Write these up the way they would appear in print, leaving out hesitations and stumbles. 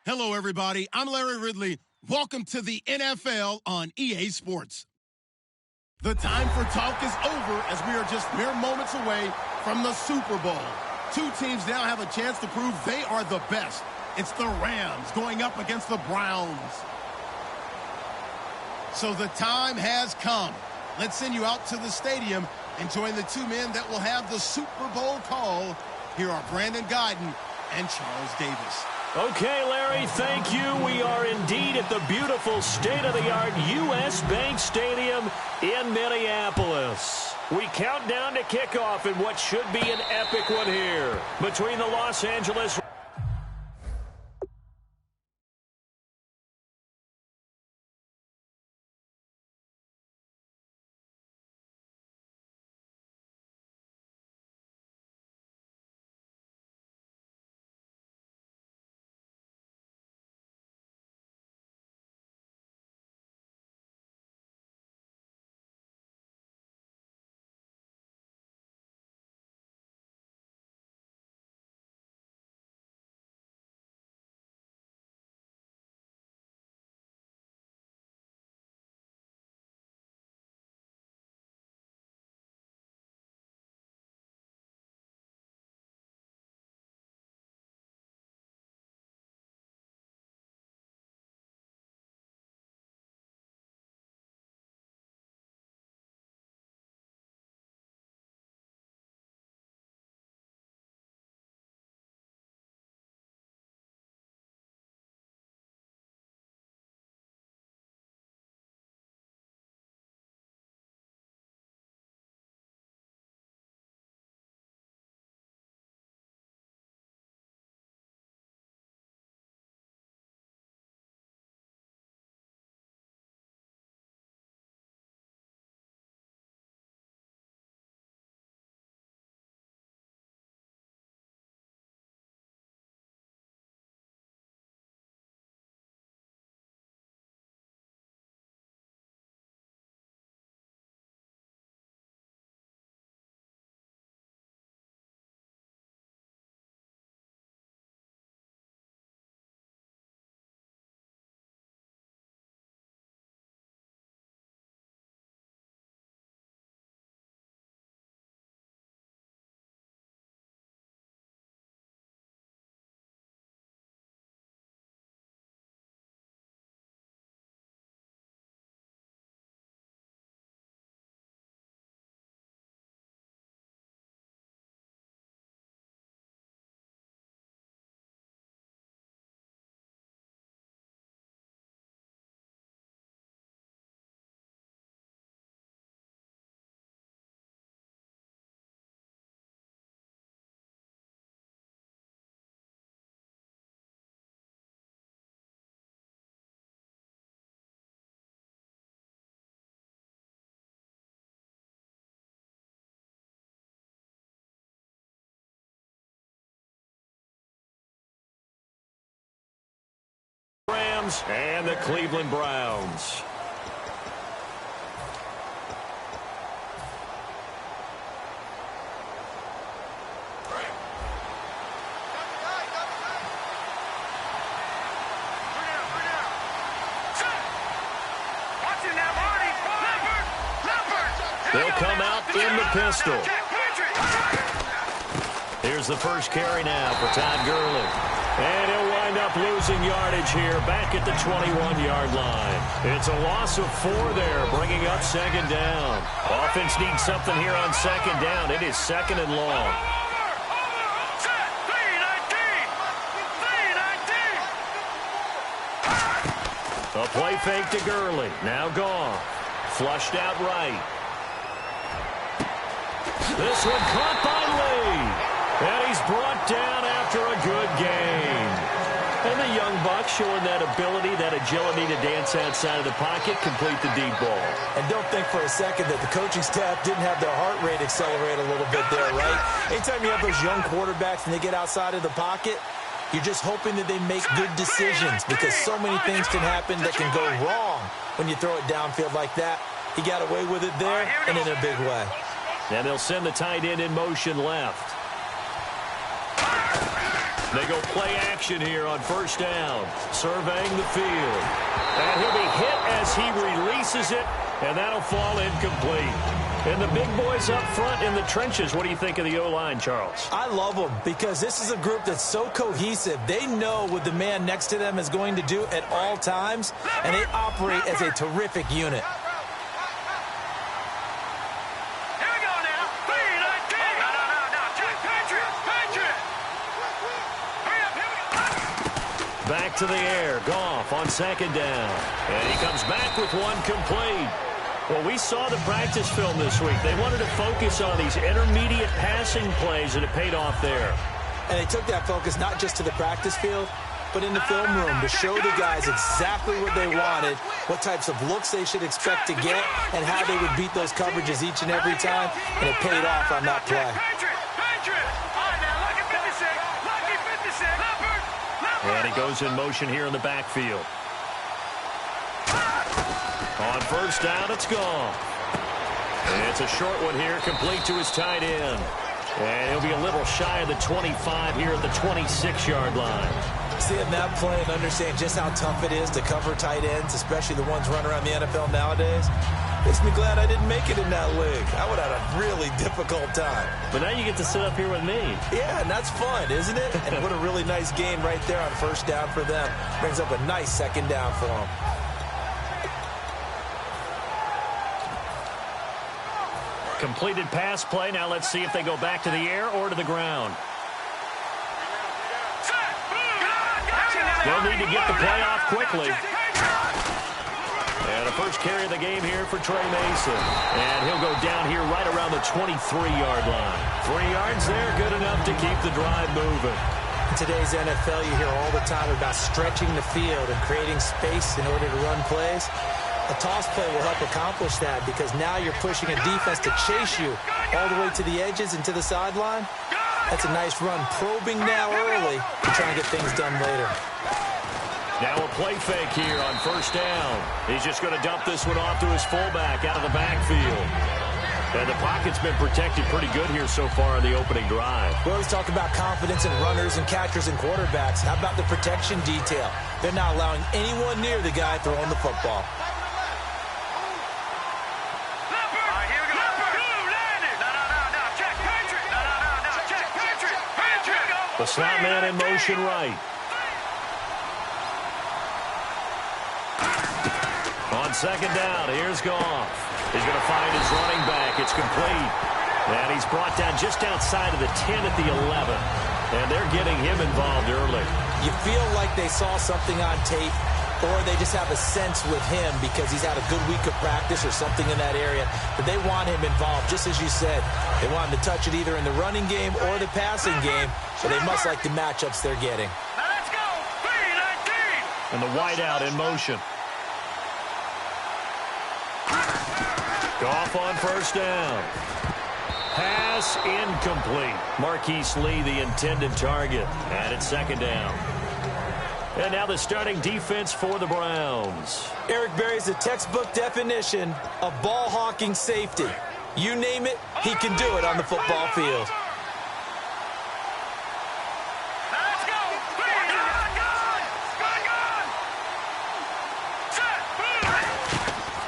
Hello, everybody. I'm Larry Ridley. Welcome to the NFL on EA Sports. The time for talk is over as we are just mere moments away from the Super Bowl. Two teams now have a chance to prove they are the best. It's the Rams going up against the Browns. So the time has come. Let's send you out to the stadium and join the two men that will have the Super Bowl call. Here are Brandon Guyton and Charles Davis. Okay, Larry, thank you. We are indeed at the beautiful state-of-the-art U.S. Bank Stadium in Minneapolis. We count down to kickoff in what should be an epic one here between the Los Angeles Rams and the Cleveland Browns. They'll come out in the pistol. Here's the first carry now for Todd Gurley. And he'll wind up losing yardage here back at the 21-yard line. It's a loss of 4 there, bringing up second down. Offense needs something here on second down. It is second and long. A play fake to Gurley. Now gone. Flushed out right. This one caught by Lee. And he's brought down after a good game. And the young buck showing that ability, that agility to dance outside of the pocket, complete the deep ball. And don't think for a second that the coaching staff didn't have their heart rate accelerate a little bit there, right? Anytime you have those young quarterbacks and they get outside of the pocket, you're just hoping that they make good decisions because so many things can happen that can go wrong when you throw it downfield like that. He got away with it there and in a big way. And they'll send the tight end in motion left. They go play action here on first down, surveying the field. And he'll be hit as he releases it, and that'll fall incomplete. And the big boys up front in the trenches, what do you think of the O-line, Charles? I love them because this is a group that's so cohesive. They know what the man next to them is going to do at all times, and they operate as a terrific unit. Back to the air. Goff on second down. And he comes back with one complete. Well, we saw the practice film this week. They wanted to focus on these intermediate passing plays, and it paid off there. And they took that focus not just to the practice field, but in the film room to show the guys exactly what they wanted, what types of looks they should expect to get, and how they would beat those coverages each and every time. And it paid off on that play. And he goes in motion here in the backfield. On first down, it's gone. And it's a short one here, complete to his tight end. And he'll be a little shy of the 25 here at the 26-yard line. Seeing that play and understanding just how tough it is to cover tight ends, especially the ones running around the NFL nowadays, makes me glad I didn't make it in that league. I would have had a really difficult time. But now you get to sit up here with me. Yeah, and that's fun, isn't it? And what a really nice game right there on first down for them. Brings up a nice second down for them. Completed pass play. Now let's see if they go back to the air or to the ground. They'll need to get the play off quickly. And the first carry of the game here for Trey Mason. And he'll go down here right around the 23-yard line. 3 yards there, good enough to keep the drive moving. In today's NFL, you hear all the time about stretching the field and creating space in order to run plays. A toss play will help accomplish that because now you're pushing a defense to chase you all the way to the edges and to the sideline. That's a nice run, probing now early to try and get things done later. Now a play fake here on first down. He's just going to dump this one off to his fullback out of the backfield. And the pocket's been protected pretty good here so far in the opening drive. We always talk about confidence in runners and catchers and quarterbacks. How about the protection detail? They're not allowing anyone near the guy throwing the football. The slot man in motion right. On second down, here's Goff. He's going to find his running back. It's complete. And he's brought down just outside of the 10 at the 11. And they're getting him involved early. You feel like they saw something on tape, or they just have a sense with him because he's had a good week of practice or something in that area, but they want him involved, just as you said. They want him to touch it either in the running game or the passing game, so they must like the matchups they're getting. Now let's go! 3-19! And the wideout in motion. Goff on first down. Pass incomplete. Marquise Lee, the intended target. And it's second down. And now the starting defense for the Browns. Eric Berry's the textbook definition of ball-hawking safety. You name it, he can do it on the football field. Let's go!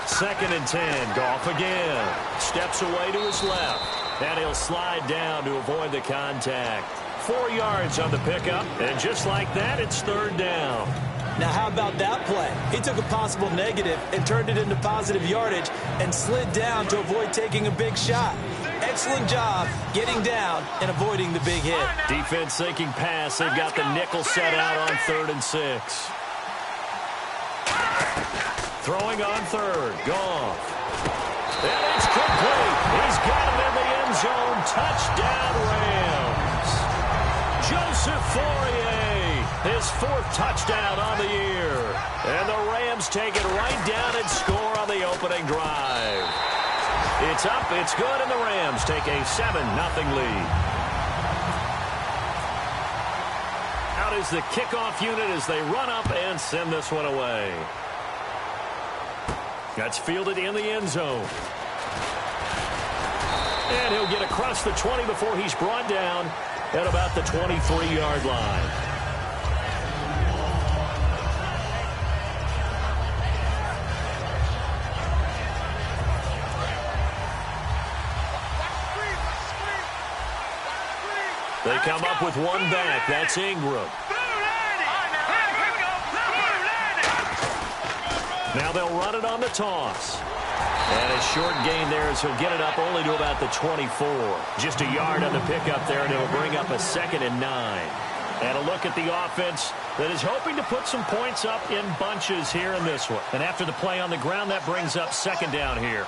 2nd and 10. Goff again. Steps away to his left. And he'll slide down to avoid the contact. 4 yards on the pickup. And just like that, it's third down. Now, how about that play? He took a possible negative and turned it into positive yardage and slid down to avoid taking a big shot. Excellent job getting down and avoiding the big hit. Defense thinking pass. They've got the nickel set out on 3rd and 6. Throwing on third. Goff. And it's complete. He's got it in the end zone. Touchdown, Rams. Joseph Fourier, his 4th touchdown on the year. And the Rams take it right down and score on the opening drive. It's up, it's good, and the Rams take a 7-0 lead. Out is the kickoff unit as they run up and send this one away. That's fielded in the end zone. And he'll get across the 20 before he's brought down at about the 23-yard line. They come up with one back. That's Ingram. Now they'll run it on the toss. And a short gain there as he'll get it up only to about the 24. Just a yard on the pickup there, and it'll bring up a 2nd and 9. And a look at the offense that is hoping to put some points up in bunches here in this one. And after the play on the ground, that brings up 2nd down here.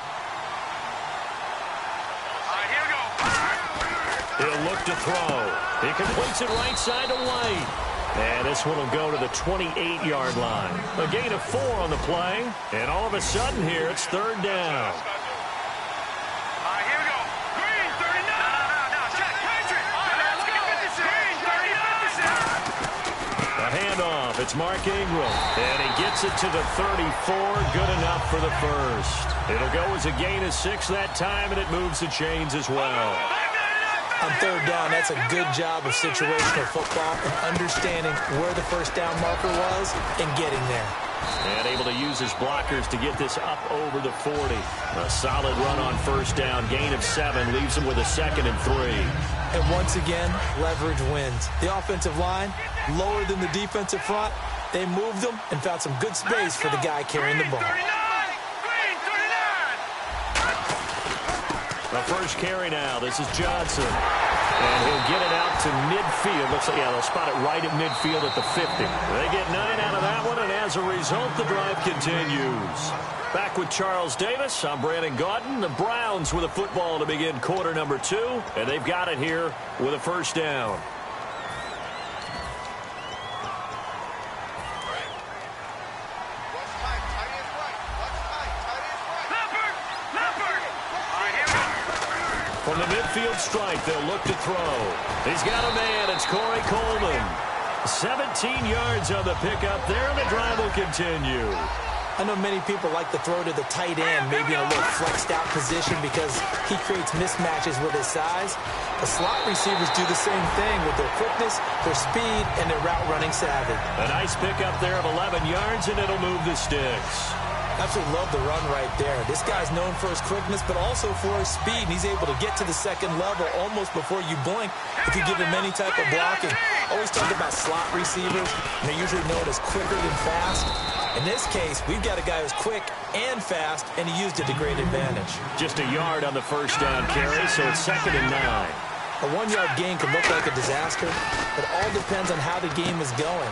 He'll look to throw. He completes it right side to White. And this one will go to the 28-yard line. A gain of 4 on the play. And all of a sudden here, it's 3rd down. Here we go. Green, 39. No, check. Patrick. Let's go. Green, 39. A handoff. It's Mark Ingram. And he gets it to the 34. Good enough for the first. It'll go as a gain of 6 that time, and it moves the chains as well. On 3rd down, that's a good job of situational football and understanding where the first down marker was and getting there. And able to use his blockers to get this up over the 40. A solid run on 1st down. Gain of 7 leaves him with a 2nd and 3. And once again, leverage wins. The offensive line, lower than the defensive front. They moved them and found some good space for the guy carrying the ball. The first carry now. This is Johnson. And he'll get it out to midfield. Looks like, they'll spot it right at midfield at the 50. They get 9 out of that one, and as a result, the drive continues. Back with Charles Davis, I'm Brandon Gaudin. The Browns with a football to begin quarter number 2, and they've got it here with a 1st down. From the midfield strike, they'll look to throw. He's got a man. It's Corey Coleman. 17 yards on the pickup there, and the drive will continue. I know many people like to throw to the tight end, maybe in a little flexed out position because he creates mismatches with his size. The slot receivers do the same thing with their quickness, their speed, and their route running savvy. A nice pickup there of 11 yards, and it'll move the sticks. Absolutely love the run right there. This guy's known for his quickness, but also for his speed. He's able to get to the 2nd level almost before you blink if you give him any type of blocking. Always talk about slot receivers, and they're usually known as quicker than fast. In this case, we've got a guy who's quick and fast, and he used it to great advantage. Just a yard on the 1st down carry, so it's 2nd and 9. A 1-yard gain can look like a disaster. It all depends on how the game is going.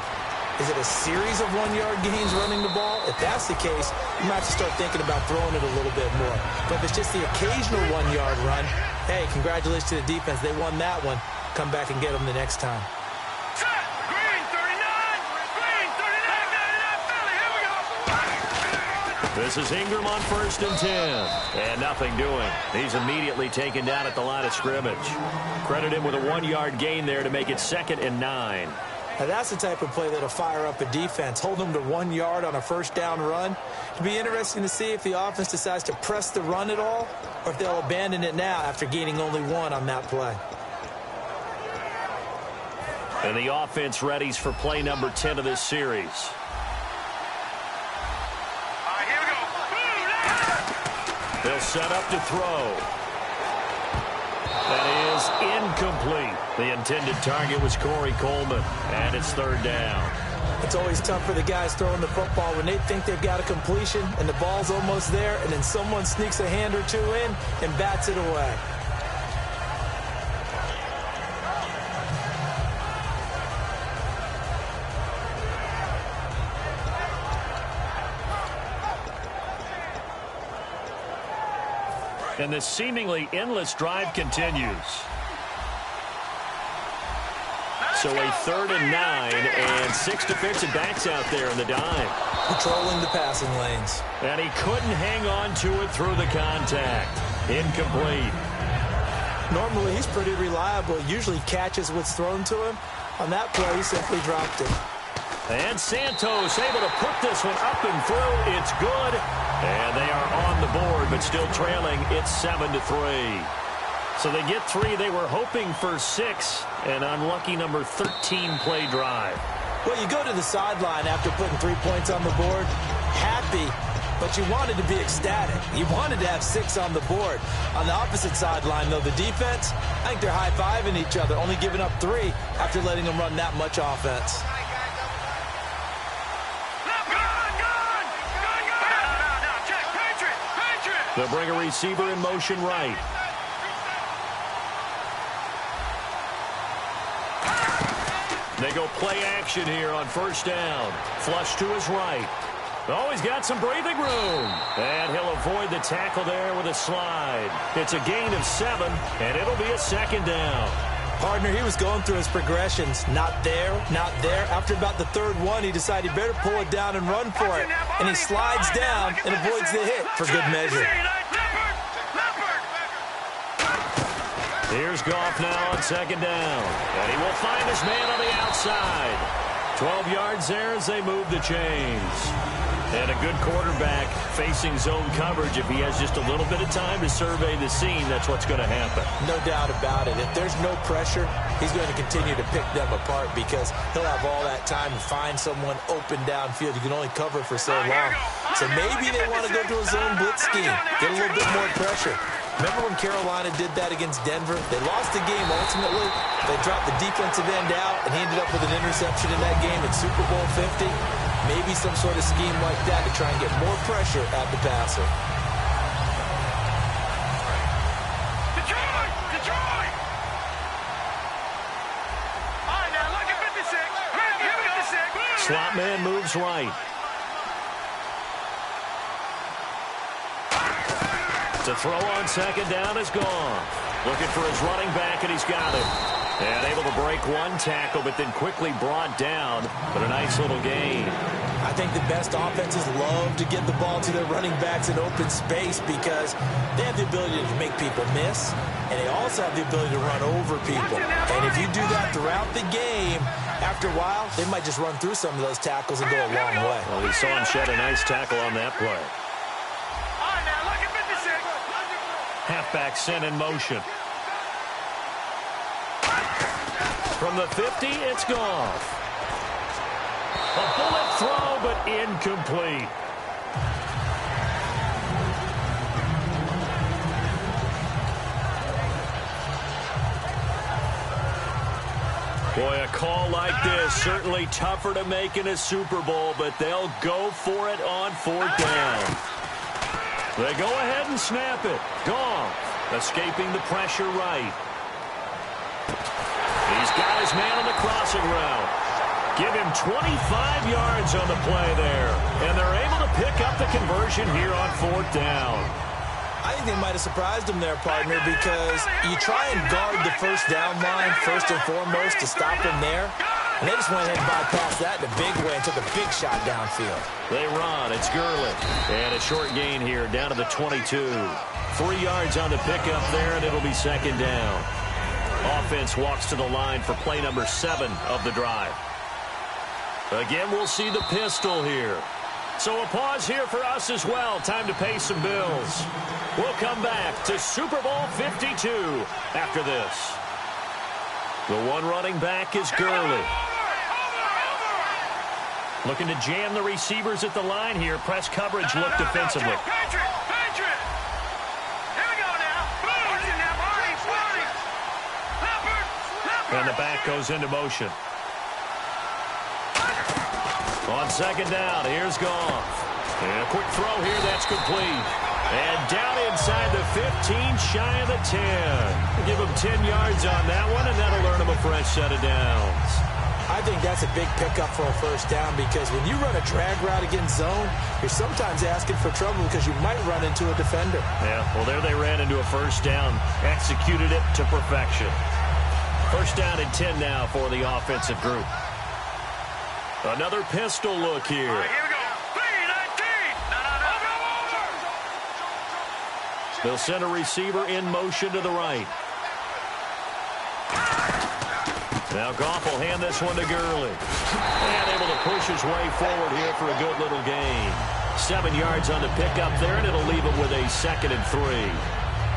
Is it a series of 1-yard gains running the ball? If that's the case, you might have to start thinking about throwing it a little bit more. But if it's just the occasional 1-yard run, hey, congratulations to the defense. They won that one. Come back and get them the next time. Green, 39. Green, 39. Here we go. This is Ingram on 1st and 10. And nothing doing. He's immediately taken down at the line of scrimmage. Credit him with a 1-yard gain there to make it 2nd and 9. Now that's the type of play that'll fire up a defense. Hold them to 1 yard on a 1st down run. It'll be interesting to see if the offense decides to press the run at all or if they'll abandon it now after gaining only 1 on that play. And the offense readies for play number 10 of this series. Here we go. They'll set up to throw. That is incomplete. The intended target was Corey Coleman, and it's 3rd down. It's always tough for the guys throwing the football when they think they've got a completion and the ball's almost there, and then someone sneaks a hand or 2 in and bats it away. And this seemingly endless drive continues. So a 3rd and 9 and 6 defensive backs out there in the dime. Patrolling the passing lanes. And he couldn't hang on to it through the contact. Incomplete. Normally he's pretty reliable. Usually catches what's thrown to him. On that play, he simply dropped it. And Santos able to put this one up and through. It's good. And they are on the board, but still trailing. It's 7-3. So they get 3. They were hoping for 6. An unlucky number 13 play drive. Well, you go to the sideline after putting 3 points on the board, happy, but you wanted to be ecstatic. You wanted to have 6 on the board. On the opposite sideline, though, the defense, I think they're high-fiving each other, only giving up 3 after letting them run that much offense. They'll bring a receiver in motion right. They go play action here on first down. Flush to his right. Oh, he's got some breathing room. And he'll avoid the tackle there with a slide. It's a gain of 7, and it'll be a second down. Partner, he was going through his progressions. Not there, not there. After about the 3rd one, he decided he better pull it down and run for it. And he slides down and avoids the hit for good measure. Here's Goff now on second down. And he will find his man on the outside. 12 yards there as they move the chains. And a good quarterback facing zone coverage. If he has just a little bit of time to survey the scene, that's what's going to happen. No doubt about it. If there's no pressure, he's going to continue to pick them apart because he'll have all that time to find someone open downfield. You can only cover for so long. So maybe they want to go to a zone blitz scheme, get a little bit more pressure. Remember when Carolina did that against Denver? They lost the game ultimately. They dropped the defensive end out, and he ended up with an interception in that game in Super Bowl 50. Maybe some sort of scheme like that to try and get more pressure at the passer. Detroit! All right, now look at 56. Slot man moves right. To throw on second down is gone. Looking for his running back, and he's got it. And able to break 1 tackle, but then quickly brought down. But a nice little gain. I think the best offenses love to get the ball to their running backs in open space because they have the ability to make people miss, and they also have the ability to run over people. And if you do that throughout the game, after a while, they might just run through some of those tackles and go a long way. Well, we saw him shed a nice tackle on that play. Halfback sent in motion. From the 50, it's Goff. A bullet throw, but incomplete. Boy, a call like this, certainly tougher to make in a Super Bowl, but they'll go for it on 4th down. They go ahead and snap it. Goff escaping the pressure right. He's got his man on the crossing route. Give him 25 yards on the play there. And they're able to pick up the conversion here on 4th down. I think they might have surprised him there, partner, because you try and guard the first down line first and foremost to stop him there. And they just went ahead and bypassed that in a big way and took a big shot downfield. They run. It's Gurley. And a short gain here down to the 22. 3 yards on the pickup there, and it'll be second down. Offense walks to the line for play number 7 of the drive. Again, we'll see the pistol here. So a pause here for us as well. Time to pay some bills. We'll come back to Super Bowl 52 after this. The one running back is Gurley. Looking to jam the receivers at the line here. Press coverage look defensively. And the back goes into motion. On second down, here's Goff. And a quick throw here, that's complete. And down inside the 15, shy of the 10. Give him 10 yards on that one, and that'll earn him a fresh set of downs. I think that's a big pickup for a first down because when you run a drag route against zone, you're sometimes asking for trouble because you might run into a defender. Yeah, well, there they ran into a first down, executed it to perfection. First down and 10 now for the offensive group. Another pistol look here. All right, here we go. 3-19. They'll send a receiver in motion to the right. Now Goff will hand this one to Gurley. And able to push his way forward here for a good little gain. 7 yards on the pickup there, and it'll leave him with a 2nd and 3.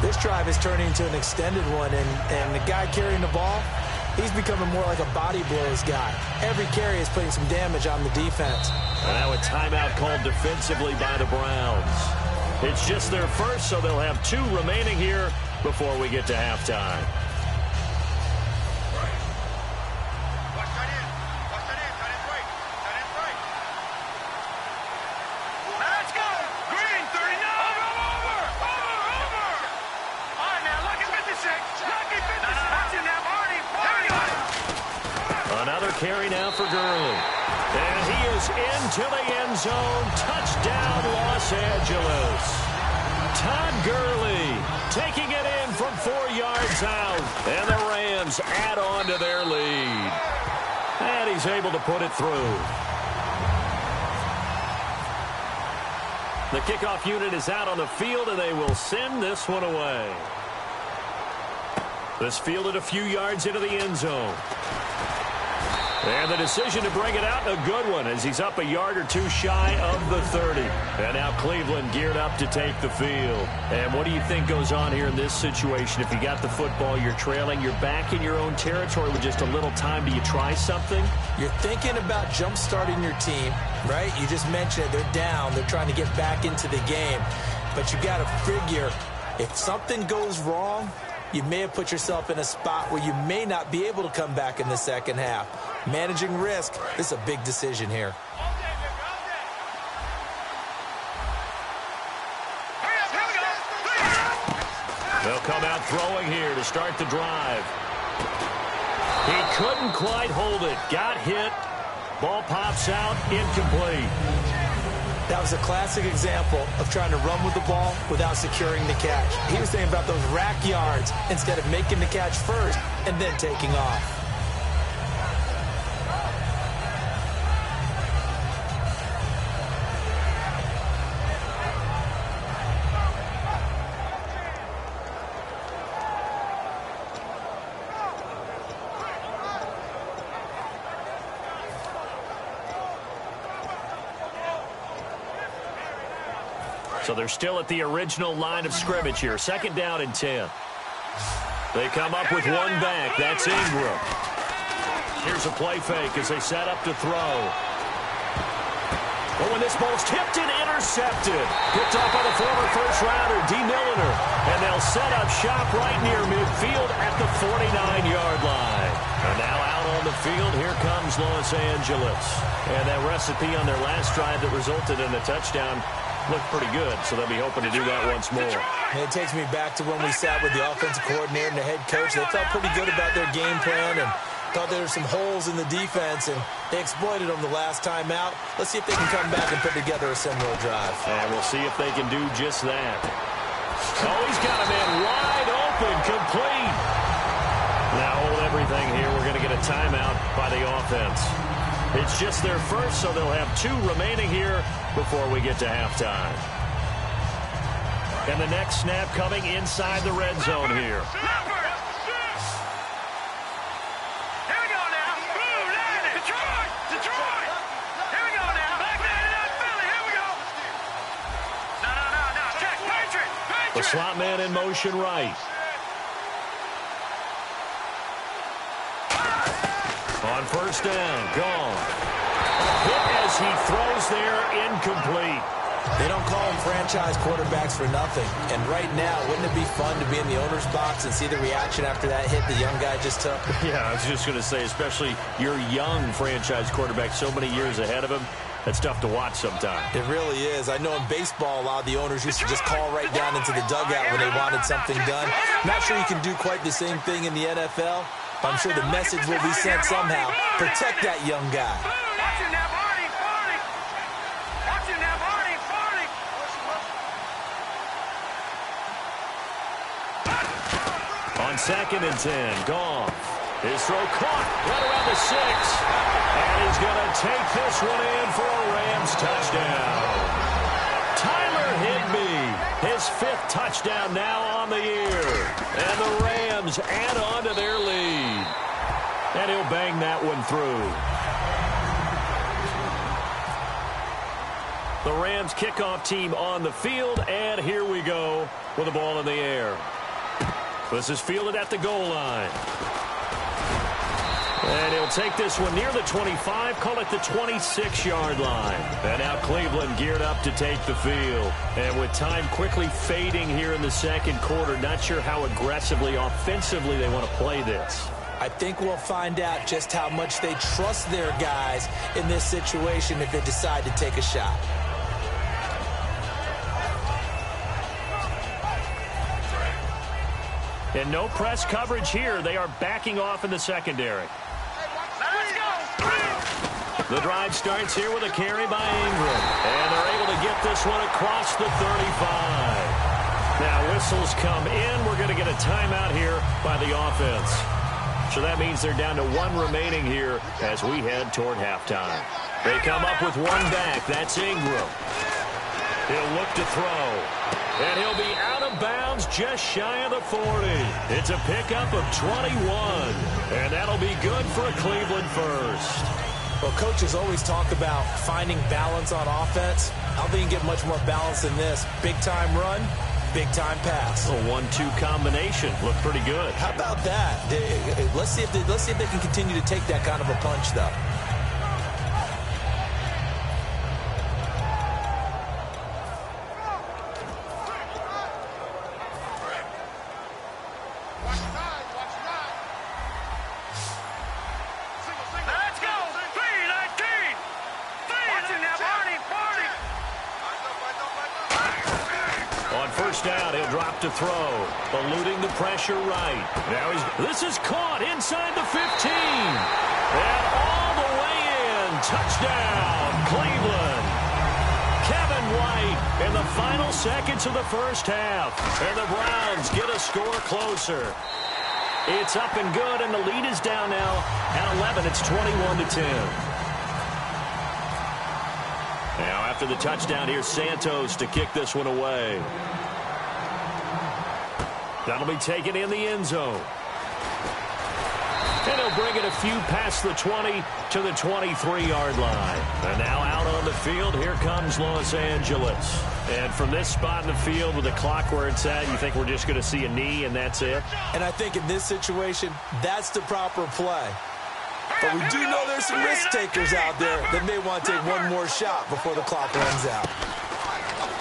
This drive is turning into an extended one, and the guy carrying the ball, he's becoming more like a body blows guy. Every carry is putting some damage on the defense. And now a timeout called defensively by the Browns. It's just their first, so they'll have 2 remaining here before we get to halftime. Another carry now for Gurley. And he is into the end zone. Touchdown, Los Angeles. Todd Gurley taking it in from 4 yards out. And the Rams add on to their lead. And he's able to put it through. The kickoff unit is out on the field, and they will send this one away. This fielded a few yards into the end zone. And the decision to bring it out, a good one, as he's up a yard or 2 shy of the 30. And now Cleveland geared up to take the field. And what do you think goes on here in this situation? If you got the football, you're trailing, you're back in your own territory with just a little time. Do you try something? You're thinking about jump-starting your team, right? You just mentioned it. They're down. They're trying to get back into the game. But you got to figure, if something goes wrong, you may have put yourself in a spot where you may not be able to come back in the second half. Managing risk, this is a big decision here. They'll come out throwing here to start the drive. He couldn't quite hold it. Got hit. Ball pops out, incomplete. That was a classic example of trying to run with the ball without securing the catch. He was thinking about those rack yards instead of making the catch first and then taking off. So they're still at the original line of scrimmage here. 2nd down and 10. They come up with 1 back. That's Ingram. Here's a play fake as they set up to throw. But when this ball's tipped and intercepted. Picked off by the former first-rounder, D. Milliner. And they'll set up shop right near midfield at the 49-yard line. And now out on the field, here comes Los Angeles. And that recipe on their last drive that resulted in a touchdown looked pretty good, so they'll be hoping to do that once more. And it takes me back to when we sat with the offensive coordinator and the head coach. They felt pretty good about their game plan and thought there were some holes in the defense, and they exploited them the last time out. Let's see if they can come back and put together a similar drive. And we'll see if they can do just that. Oh, he's got a man wide open, complete. Now hold everything here. We're going to get a timeout by the offense. It's just their first, so they'll have 2 remaining here before we get to halftime. And the next snap coming inside the red zone here. The slot man in motion right. On 1st down, gone. Hit as he throws there, incomplete. They don't call them franchise quarterbacks for nothing. And right now, wouldn't it be fun to be in the owner's box and see the reaction after that hit the young guy just took? Yeah, I was just going to say, especially your young franchise quarterback so many years ahead of him, that's tough to watch sometimes. It really is. I know in baseball, a lot of the owners used to just call right down into the dugout when they wanted something done. Not sure you can do quite the same thing in the NFL. I'm sure the message will be sent somehow. Protect that young guy. On 2nd and 10, Goff. His throw caught right around the 6. And he's going to take this one in for a Rams touchdown. Tyler Higbee, his 5th touchdown now on the year. And the Rams add on to their lead. And he'll bang that one through. The Rams kickoff team on the field, and here we go with the ball in the air. This is fielded at the goal line. And he'll take this one near the 25, call it the 26-yard line. And now Cleveland geared up to take the field. And with time quickly fading here in the second quarter, not sure how aggressively, offensively they want to play this. I think we'll find out just how much they trust their guys in this situation if they decide to take a shot. And no press coverage here. They are backing off in the secondary. The drive starts here with a carry by Ingram. And they're able to get this one across the 35. Now whistles come in. We're going to get a timeout here by the offense. So that means they're down to one remaining here as we head toward halftime. They come up with one back. That's Ingram. He'll look to throw. And he'll be out of bounds just shy of the 40. It's a pickup of 21. And that'll be good for a Cleveland first. Well, coaches always talk about finding balance on offense. I don't think you can get much more balance than this. Big-time run, big-time pass. A 1-2 combination. Looked pretty good. How about that? Let's see if they can continue to take that kind of a punch, though. To throw, eluding the pressure right. Now this is caught inside the 15. And all the way in. Touchdown, Cleveland. Kevin White in the final seconds of the first half. And the Browns get a score closer. It's up and good, and the lead is down now at 11. It's 21-10. Now after the touchdown, here's Santos to kick this one away. That'll be taken in the end zone. And he'll bring it a few past the 20 to the 23-yard line. And now out on the field, here comes Los Angeles. And from this spot in the field with the clock where it's at, you think we're just going to see a knee and that's it? And I think in this situation, that's the proper play. But we do know there's some risk takers out there that may want to take one more shot before the clock runs out.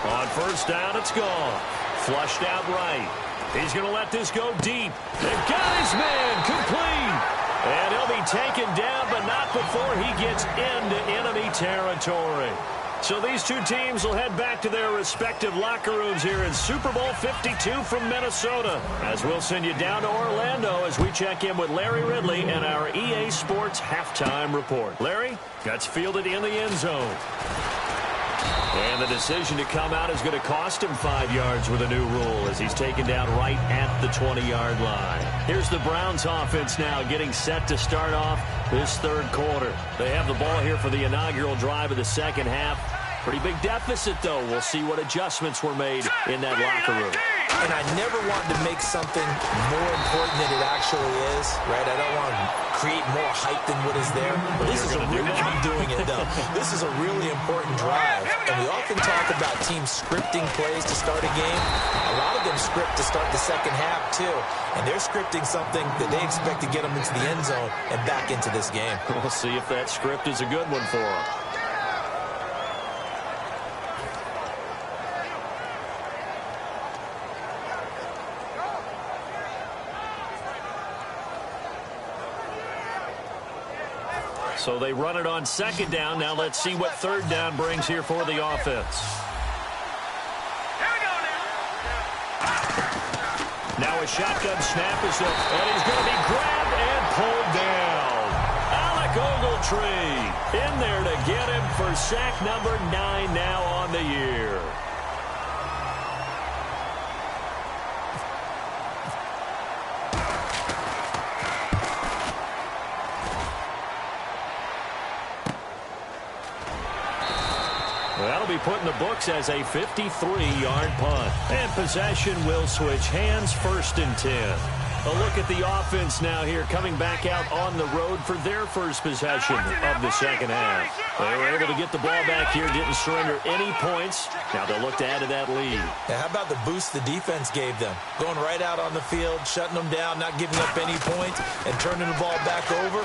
On first down, it's gone. Flushed out right. He's going to let this go deep. They've got his man complete. And he'll be taken down, but not before he gets into enemy territory. So these two teams will head back to their respective locker rooms here in Super Bowl 52 from Minnesota. As we'll send you down to Orlando as we check in with Larry Ridley and our EA Sports halftime report. Larry, that's fielded in the end zone. And the decision to come out is going to cost him 5 yards with a new rule as he's taken down right at the 20-yard line. Here's the Browns offense now getting set to start off this third quarter. They have the ball here for the inaugural drive of the second half. Pretty big deficit, though. We'll see what adjustments were made in that locker room. And I never want to make something more important than it actually is, right? I don't want to create more hype than what is there. But this is a really, I'm doing it, though. This is a really important drive. And we often talk about teams scripting plays to start a game. A lot of them script to start the second half, too. And they're scripting something that they expect to get them into the end zone and back into this game. We'll see if that script is a good one for them. So they run it on second down. Now let's see what third down brings here for the offense. Now a shotgun snap is up, and he's going to be grabbed and pulled down. Alec Ogletree in there to get him for sack number 9 now on the year. That'll be put in the books as a 53-yard punt. And possession will switch hands, 1st and 10. A look at the offense now here, coming back out on the road for their first possession of the second half. They were able to get the ball back here, didn't surrender any points. Now they'll look to add to that lead. Now, how about the boost the defense gave them? Going right out on the field, shutting them down, not giving up any points, and turning the ball back over.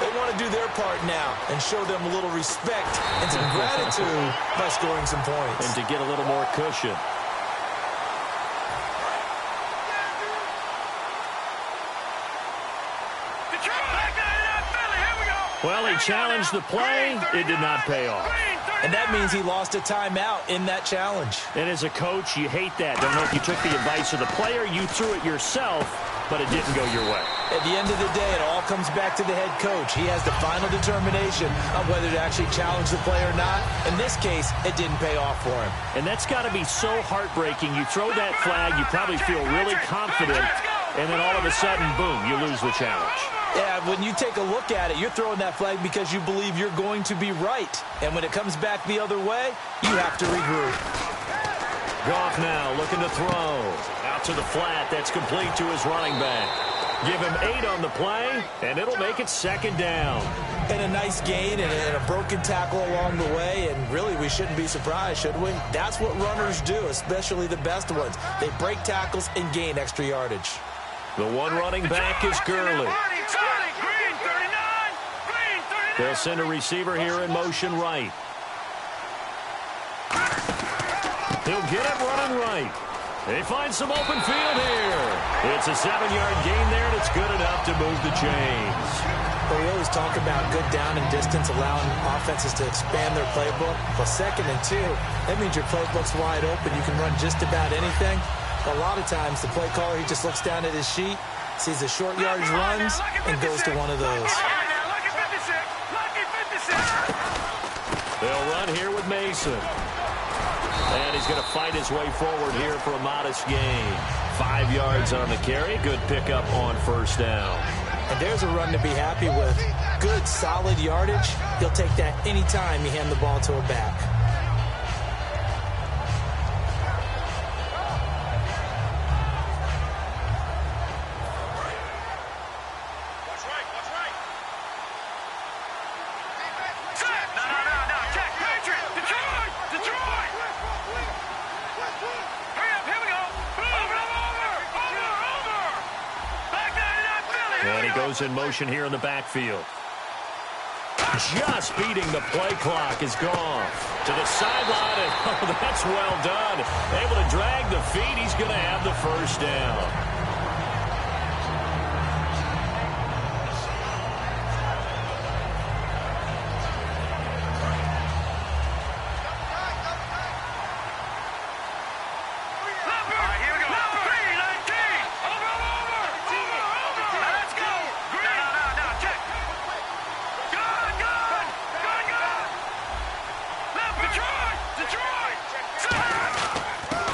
They want to do their part now and show them a little respect and some gratitude by scoring some points. And to get a little more cushion. Well, he challenged the play. It did not pay off. And that means he lost a timeout in that challenge. And as a coach, you hate that. Don't know if you took the advice of the player, you threw it yourself, but it didn't go your way. At the end of the day, it all comes back to the head coach. He has the final determination on whether to actually challenge the play or not. In this case, it didn't pay off for him. And that's got to be so heartbreaking. You throw that flag, you probably feel really confident, and then all of a sudden, boom, you lose the challenge. Yeah, when you take a look at it, you're throwing that flag because you believe you're going to be right. And when it comes back the other way, you have to regroup. Goff now looking to throw. Out to the flat. That's complete to his running back. Give him 8 on the play, and it'll make it second down. And a nice gain and a broken tackle along the way. And really, we shouldn't be surprised, should we? That's what runners do, especially the best ones. They break tackles and gain extra yardage. The one running back is Gurley. They'll send a receiver here in motion right. He'll get it running right. They find some open field here. It's a 7-yard gain there, and it's good enough to move the chains. Well, we always talk about good down and distance, allowing offenses to expand their playbook. Well, 2nd and 2, that means your playbook's wide open. You can run just about anything. A lot of times, the play caller, he just looks down at his sheet, sees the short yardage runs, and goes to one of those. They'll run here with Mason. And he's going to fight his way forward here for a modest gain. 5 yards on the carry. Good pickup on first down. And there's a run to be happy with. Good, solid yardage. You'll take that anytime you hand the ball to a back. And he goes in motion here in the backfield. Just beating the play clock is gone. To the sideline, and oh, that's well done. Able to drag the feet. He's going to have the first down.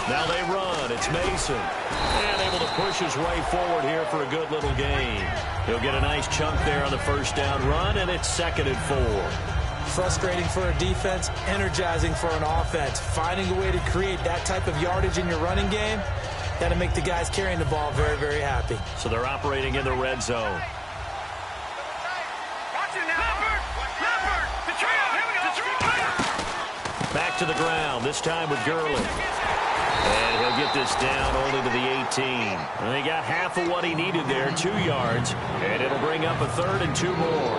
Now they run. It's Mason. And able to push his way forward here for a good little gain. He'll get a nice chunk there on the first down run, and it's 2nd and 4. Frustrating for a defense, energizing for an offense. Finding a way to create that type of yardage in your running game, that'll make the guys carrying the ball very, very happy. So they're operating in the red zone. Back to the ground, this time with Gurley. And he'll get this down only to the 18. And he got half of what he needed there, 2 yards. And it'll bring up a 3rd and 2 more.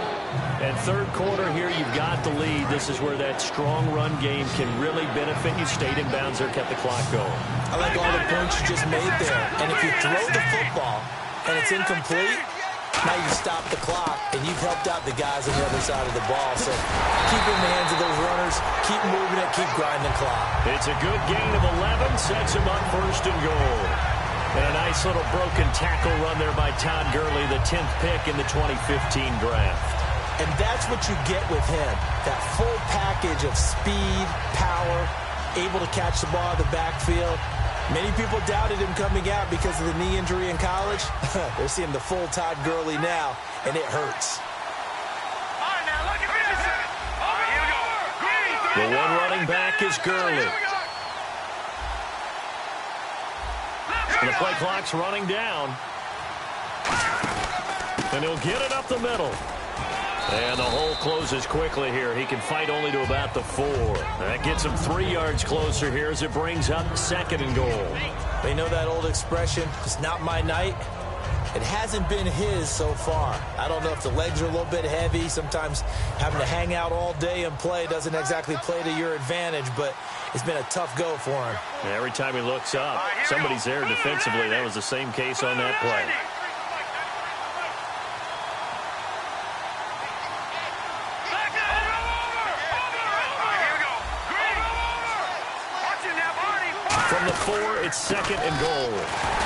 And third quarter here, you've got the lead. This is where that strong run game can really benefit you. Stayed in bounds there, kept the clock going. I like all the points you just made there. And if you throw the football and it's incomplete, now you stop the clock, and you've helped out the guys on the other side of the ball. So keep in the hands of those runners, keep moving it, keep grinding the clock. It's a good gain of 11, sets him up 1st and goal. And a nice little broken tackle run there by Todd Gurley, the 10th pick in the 2015 draft. And that's what you get with him, that full package of speed, power, able to catch the ball in the backfield. Many people doubted him coming out because of the knee injury in college. They're seeing the full Todd Gurley now, and it hurts. The one running back is Gurley. And the play clock's running down. And he'll get it up the middle. And the hole closes quickly here. He can fight only to about the 4. That gets him 3 yards closer here as it brings up 2nd and goal. They know that old expression, it's not my night. It hasn't been his so far. I don't know if the legs are a little bit heavy. Sometimes having to hang out all day and play doesn't exactly play to your advantage, but it's been a tough go for him. And every time he looks up, somebody's there defensively. That was the same case on that play. From the 4, it's 2nd and goal.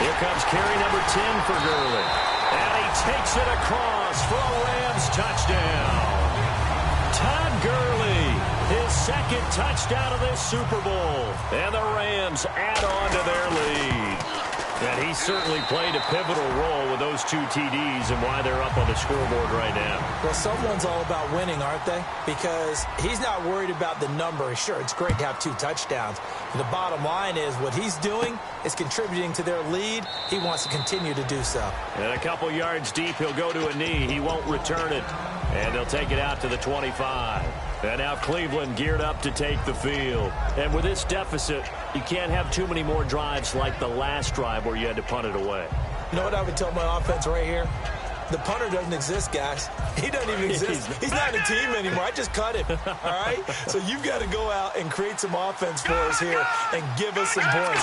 Here comes carry number 10 for Gurley. And he takes it across for a Rams touchdown. Todd Gurley, his 2nd touchdown of this Super Bowl. And the Rams add on to their lead. And he certainly played a pivotal role with those 2 TDs and why they're up on the scoreboard right now. Well, someone's all about winning, aren't they? Because he's not worried about the number. Sure, it's great to have 2 touchdowns. But the bottom line is what he's doing is contributing to their lead. He wants to continue to do so. And a couple yards deep, he'll go to a knee. He won't return it. And they'll take it out to the 25. And now Cleveland geared up to take the field. And with this deficit, you can't have too many more drives like the last drive where you had to punt it away. You know what I would tell my offense right here? The punter doesn't exist, guys. He doesn't even exist. He's not a team anymore. I just cut him, all right? So you've got to go out and create some offense for us here and give us some points.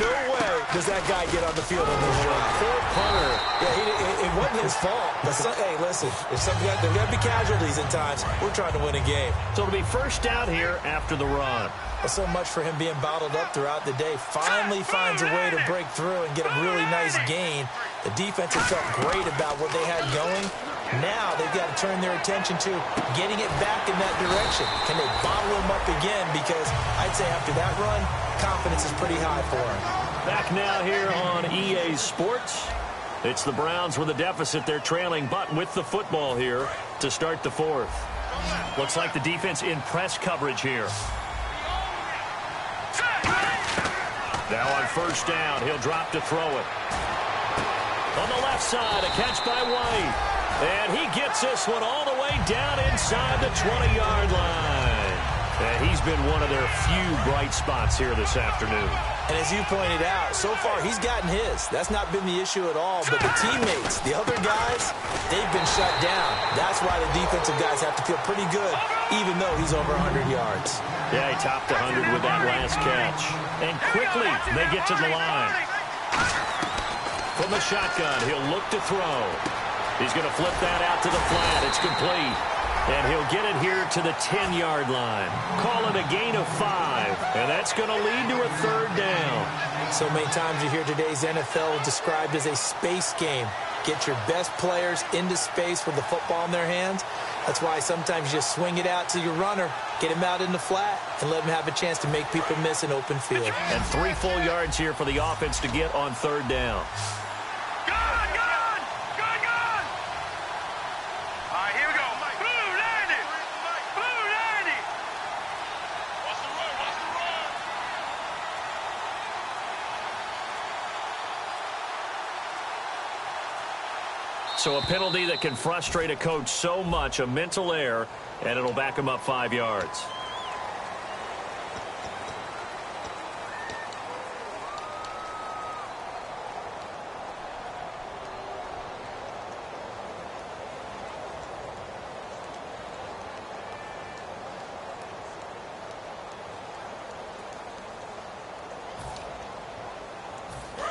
No way does that guy get on the field on this run. Poor punter. Yeah, it wasn't his fault. But hey, listen, there's got to be casualties at times. We're trying to win a game. So it'll be first down here after the run. Well, so much for him being bottled up throughout the day. Finally finds a way to break through and get a really nice gain. The defense has felt great about what they had going. Now they've got to turn their attention to getting it back in that direction. Can they bottle him up again? Because I'd say after that run, confidence is pretty high for him. Back now here on EA Sports. It's the Browns with a deficit. They're trailing, but with the football here to start the 4th. Looks like the defense in press coverage here. Now on first down, he'll drop to throw it. On the left side, a catch by White. And he gets this one all the way down inside the 20-yard line. And he's been one of their few bright spots here this afternoon. And as you pointed out, so far he's gotten his. That's not been the issue at all. But the teammates, the other guys, they've been shut down. That's why the defensive guys have to feel pretty good, even though he's over 100 yards. Yeah, he topped 100 with that last catch. And quickly, they get to the line. From the shotgun, he'll look to throw. He's going to flip that out to the flat. It's complete. And he'll get it here to the 10-yard line. Call it a gain of 5. And that's going to lead to a 3rd down. So many times you hear today's NFL described as a space game. Get your best players into space with the football in their hands. That's why sometimes you just swing it out to your runner, get him out in the flat, and let him have a chance to make people miss an open field. And 3 full yards here for the offense to get on 3rd down. So a penalty that can frustrate a coach so much, a mental error, and it'll back him up 5 yards.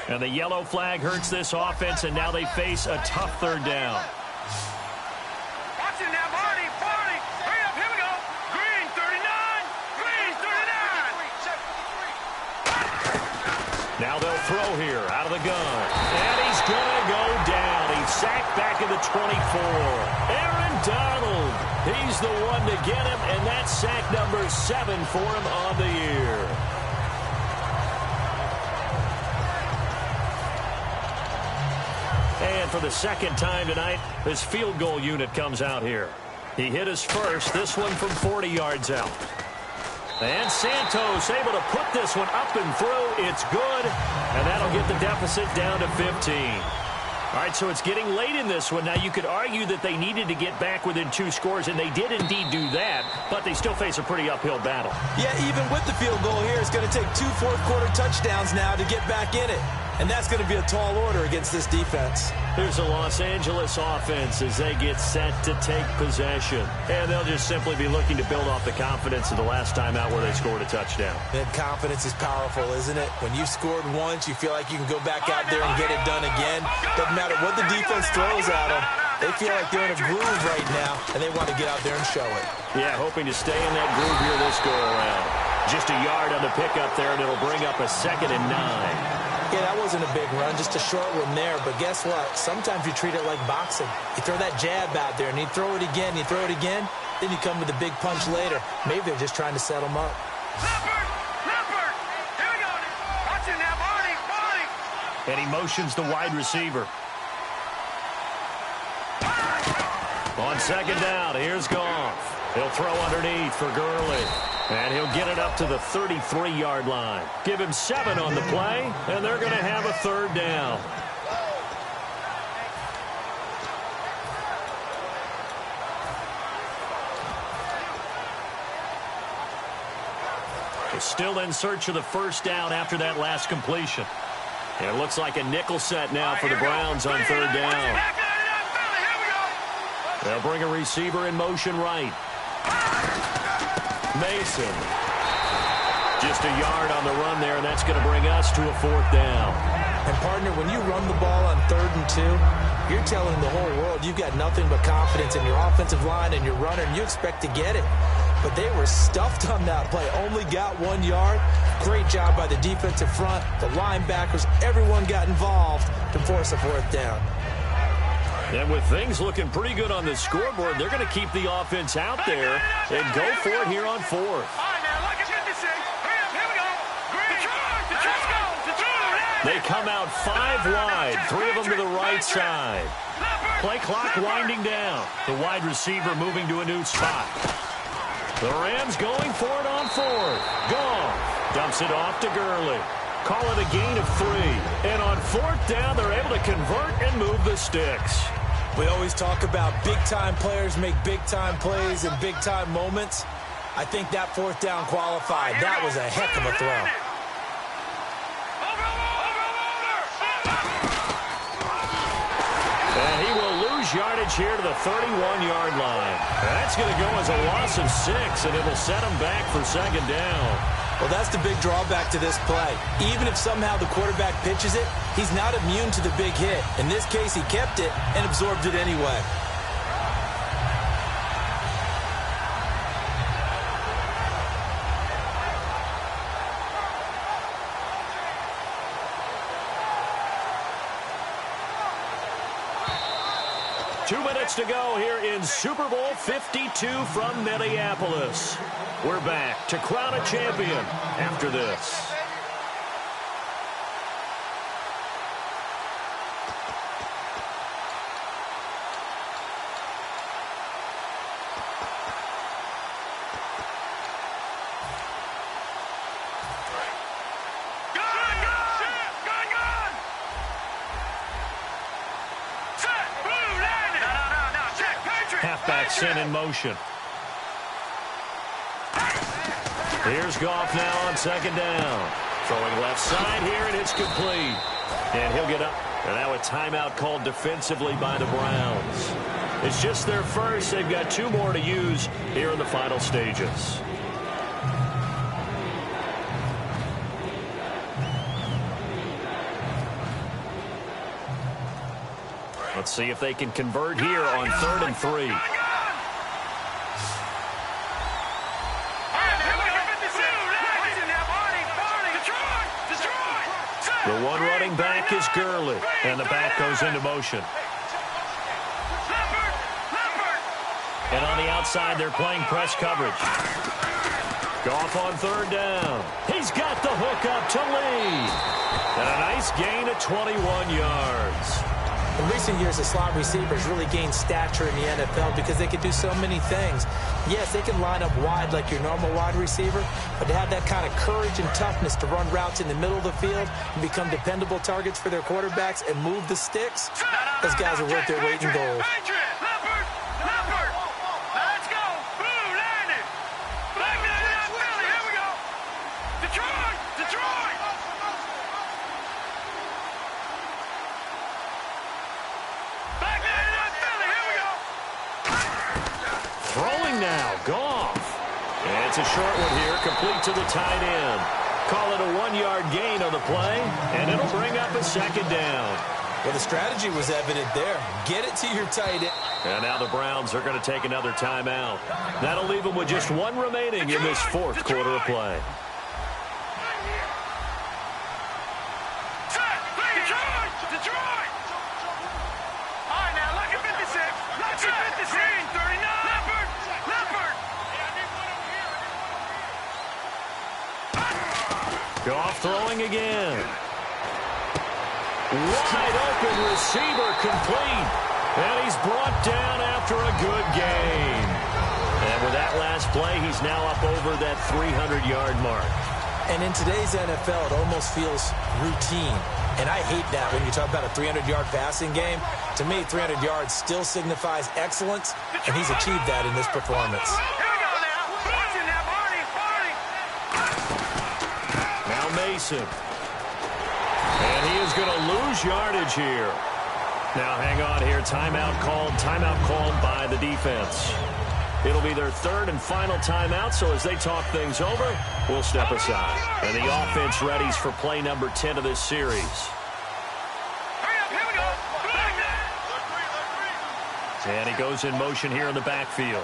And the yellow flag hurts this offense, and now they face a tough 3rd down. Watch it now, Marty. Hurry up, here we go. Green, 39. Green, 39. Now they'll throw here out of the gun. And he's going to go down. He's sacked back at the 24. Aaron Donald. He's the one to get him, and that's sack number 7 for him on the year. And for the 2nd time tonight, this field goal unit comes out here. He hit his first, this one from 40 yards out. And Santos able to put this one up and through. It's good, and that'll get the deficit down to 15. All right, so it's getting late in this one. Now, you could argue that they needed to get back within 2 scores, and they did indeed do that, but they still face a pretty uphill battle. Yeah, even with the field goal here, it's going to take 2 fourth-quarter touchdowns now to get back in it. And that's going to be a tall order against this defense. Here's the Los Angeles offense as they get set to take possession. And they'll just simply be looking to build off the confidence of the last time out where they scored a touchdown. And confidence is powerful, isn't it? When you've scored once, you feel like you can go back out there and get it done again. Doesn't matter what the defense throws at them. They feel like they're in a groove right now, and they want to get out there and show it. Yeah, hoping to stay in that groove here this go-around. Just a yard on the pickup there, and it'll bring up a 2nd and 9. Yeah, that wasn't a big run, just a short one there. But guess what? Sometimes you treat it like boxing. You throw that jab out there, and you throw it again, you throw it again, then you come with a big punch later. Maybe they're just trying to set them up. Leopard! Leopard! Here we go! Watch it now, Barney! Barney! And he motions the wide receiver. On 2nd down, here's Goff. He'll throw underneath for Gurley. And he'll get it up to the 33-yard line. Give him 7 on the play, and they're going to have a 3rd down. They're still in search of the 1st down after that last completion. And it looks like a nickel set now for the Browns on 3rd down. They'll bring a receiver in motion right. Mason. Just a yard on the run there, and that's going to bring us to a 4th down. And, partner, when you run the ball on 3rd and 2, you're telling the whole world you've got nothing but confidence in your offensive line and your runner, and you expect to get it. But they were stuffed on that play. Only got 1 yard. Great job by the defensive front, the linebackers. Everyone got involved to force a 4th down. And with things looking pretty good on the scoreboard, they're going to keep the offense out there and go for it here on 4th. All right, now, like I said to say, here we go. They come out 5 wide, 3 of them to the right side. Play clock winding down. The wide receiver moving to a new spot. The Rams going for it on 4th. Goff dumps it off to Gurley. Call it a gain of 3. And on 4th down, they're able to convert and move the sticks. We always talk about big-time players make big-time plays and big-time moments. I think that 4th down qualified. That was a heck of a throw. And he will lose yardage here to the 31-yard line. That's going to go as a loss of 6, and it will set him back for 2nd down. Well, that's the big drawback to this play. Even if somehow the quarterback pitches it, he's not immune to the big hit. In this case, he kept it and absorbed it anyway. To go here in Super Bowl 52 from Minneapolis. We're back to crown a champion after this. Halfback sent in motion. Here's Goff now on 2nd down. Throwing left side here, and it's complete. And he'll get up. And now a timeout called defensively by the Browns. It's just their first. They've got 2 more to use here in the final stages. Let's see if they can convert here on 3rd and 3. The one running back is Gurley, and the back goes into motion. And on the outside, they're playing press coverage. Goff on 3rd down. He's got the hook up to lead. And a nice gain of 21 yards. In recent years, the slot receivers really gained stature in the NFL because they can do so many things. Yes, they can line up wide like your normal wide receiver, but to have that kind of courage and toughness to run routes in the middle of the field and become dependable targets for their quarterbacks and move the sticks, those guys are worth their weight in gold. Throwing now, Goff. And it's a short one here, complete to the tight end. Call it a 1-yard gain on the play, and it'll bring up a second down. Well, the strategy was evident there. Get it to your tight end. And now the Browns are going to take another timeout. That'll leave them with just one remaining in this fourth quarter of play. Goff throwing again. Wide open receiver complete. And he's brought down after a good game. And with that last play, he's now up over that 300-yard mark. And in today's NFL, it almost feels routine. And I hate that when you talk about a 300-yard passing game. To me, 300 yards still signifies excellence, and he's achieved that in this performance. Mason. And he is going to lose yardage here. Now hang on here. Timeout called by the defense. It'll be their third and final timeout, so as they talk things over, we'll step aside. And the offense readies for play number 10 of this series. And he goes in motion here in the backfield.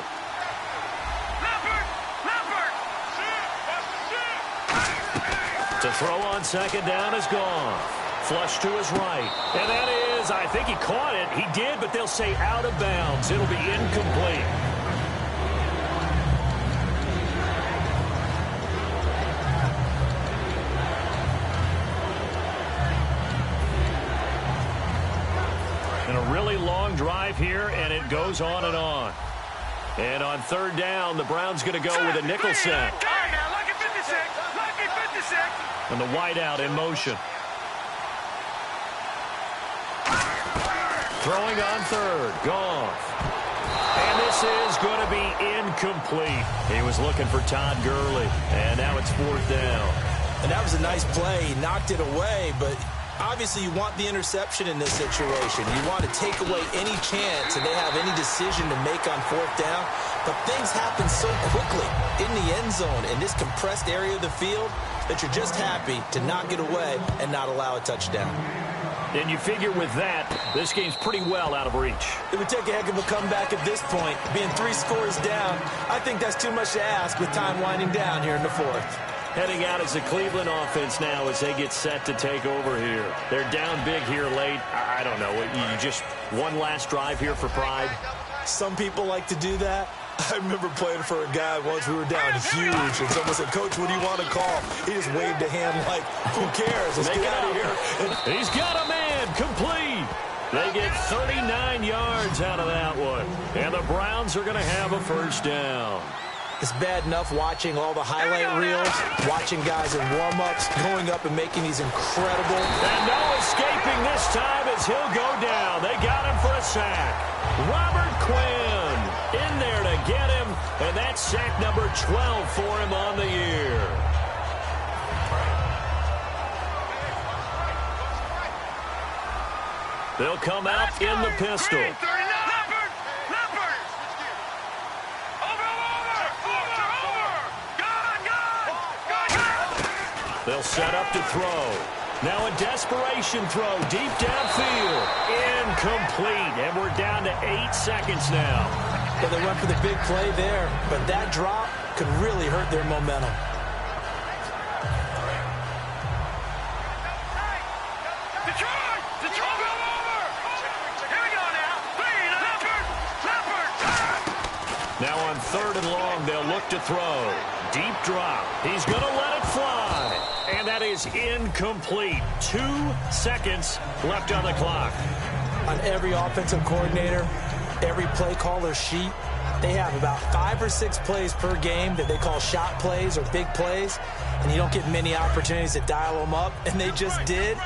To throw on second down is gone. Flush to his right. And that is, I think he caught it. He did, but they'll say out of bounds. It'll be incomplete. And a really long drive here, and it goes on and on. And on third down, the Browns going to go with a nickel set. And the wideout in motion. Throwing on third. Goff. And this is going to be incomplete. He was looking for Todd Gurley. And now it's fourth down. And that was a nice play. He knocked it away, but obviously you want the interception in this situation. You want to take away any chance and they have any decision to make on fourth down. But things happen so quickly in the end zone in this compressed area of the field that you're just happy to knock it away and not allow a touchdown. And you figure with that, this game's pretty well out of reach. It would take a heck of a comeback at this point. Being 3 scores down, I think that's too much to ask with time winding down here in the fourth. Heading out is the Cleveland offense now as they get set to take over here. They're down big here late. I don't know. You just one last drive here for pride? Some people like to do that. I remember playing for a guy once. We were down huge, and someone said, "Coach, what do you want to call?" He just waved a hand like, "Who cares? Let's get out of here." And he's got a man complete. They get 39 yards out of that one. And the Browns are going to have a first down. It's bad enough watching all the highlight reels, watching guys in warm-ups, going up and making these incredible. And no escaping this time as he'll go down. They got him for a sack. Robert Quinn in there to get him, and that's sack number 12 for him on the year. They'll come out in the pistol. They'll set up to throw. Now a desperation throw deep downfield. Incomplete. And we're down to 8 seconds now. Well, they went for the big play there, but that drop could really hurt their momentum. Now on third and long, they'll look to throw. Deep drop. He's going to let it fly. And that is incomplete. 2 seconds left on the clock. On every offensive coordinator, every play caller sheet, they have about 5 or 6 plays per game that they call shot plays or big plays, and you don't get many opportunities to dial them up, and they just did,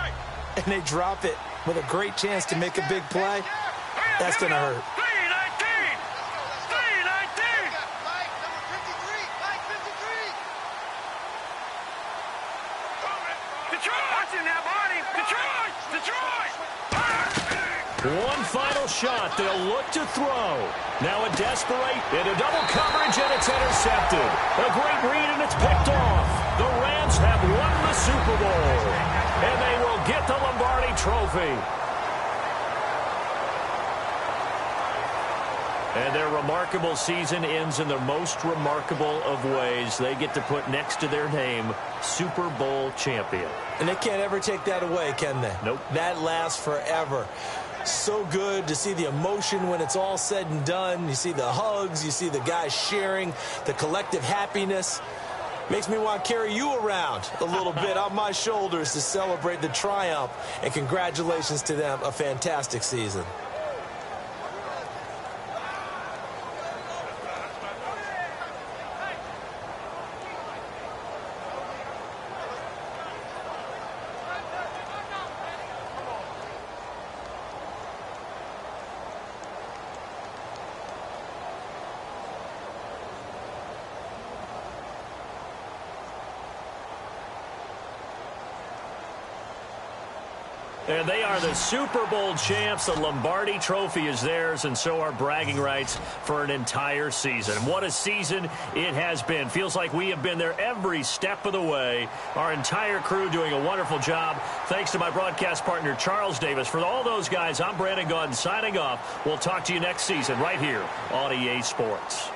and they drop it with a great chance to make a big play. That's going to hurt. 319! 319! Detroit! Watch him now, Barney! Detroit! Detroit! One final shot. They'll look to throw. Now a desperate into double coverage, and it's intercepted. A great read, and it's picked off. The Rams have won the Super Bowl, and they will get the Lombardi Trophy. And their remarkable season ends in the most remarkable of ways. They get to put next to their name, Super Bowl champion. And they can't ever take that away, can they? Nope. That lasts forever. So good to see the emotion when it's all said and done. You see the hugs. You see the guys sharing, the collective happiness. Makes me want to carry you around a little bit on my shoulders to celebrate the triumph. And congratulations to them. A fantastic season. And they are the Super Bowl champs. The Lombardi Trophy is theirs, and so are bragging rights for an entire season. What a season it has been. Feels like we have been there every step of the way. Our entire crew doing a wonderful job. Thanks to my broadcast partner, Charles Davis. For all those guys, I'm Brandon Gaudin signing off. We'll talk to you next season right here on EA Sports.